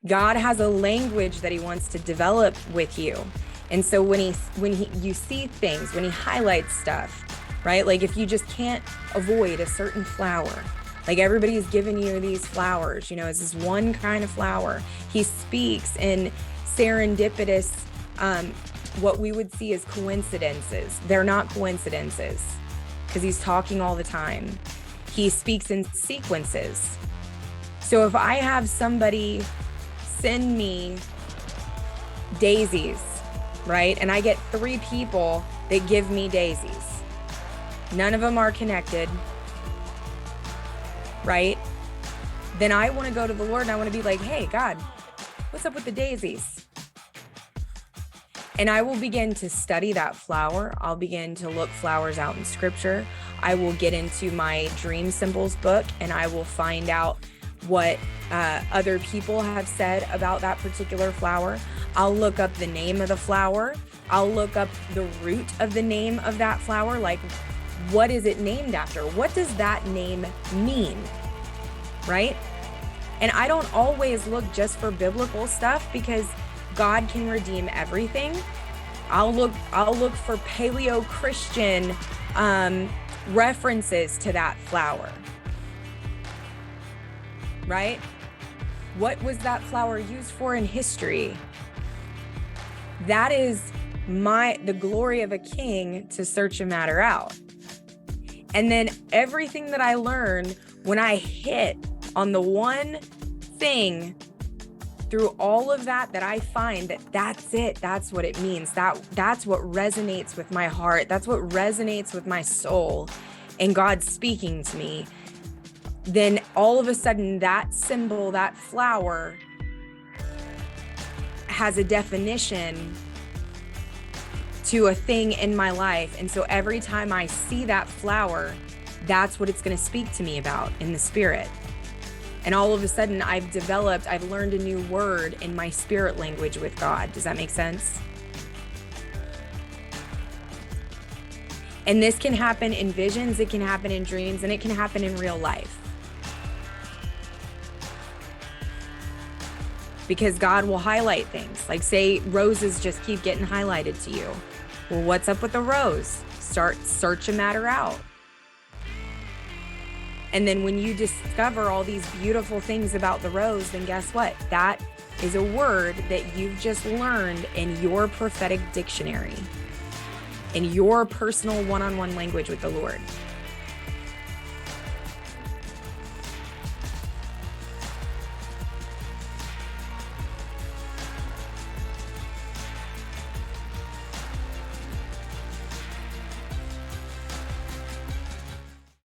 God has a language that he wants to develop with you. And so when you see things, when he highlights stuff, right? Like if you just can't avoid a certain flower, like everybody's giving you these flowers, it's this one kind of flower. He speaks in serendipitous, what we would see as coincidences. They're not coincidences because he's talking all the time. He speaks in sequences. So if I have somebody send me daisies, right? And I get 3 people that give me daisies. None of them are connected, right? Then I want to go to the Lord and I want to be like, hey, God, what's up with the daisies? And I will begin to study that flower. I'll begin to look flowers out in scripture. I will get into my dream symbols book and I will find out what other people have said about that particular flower. I'll look up the name of the flower. I'll look up the root of the name of that flower. Like, what is it named after? What does that name mean? Right? And I don't always look just for biblical stuff because God can redeem everything. I'll look for Paleo-Christian references to that flower. Right? What was that flower used for in history? That is the glory of a king, to search a matter out. And then everything that I learn, when I hit on the one thing through all of that I find that's it. That's what it means. That's what resonates with my heart. That's what resonates with my soul and God speaking to me. Then all of a sudden that symbol, that flower has a definition to a thing in my life. And so every time I see that flower, that's what it's going to speak to me about in the spirit. And all of a sudden I've learned a new word in my spirit language with God. Does that make sense? And this can happen in visions, it can happen in dreams, and it can happen in real life. Because God will highlight things. Like say roses just keep getting highlighted to you. Well, what's up with the rose? Search a matter out. And then when you discover all these beautiful things about the rose, then guess what? That is a word that you've just learned in your prophetic dictionary, in your personal one-on-one language with the Lord.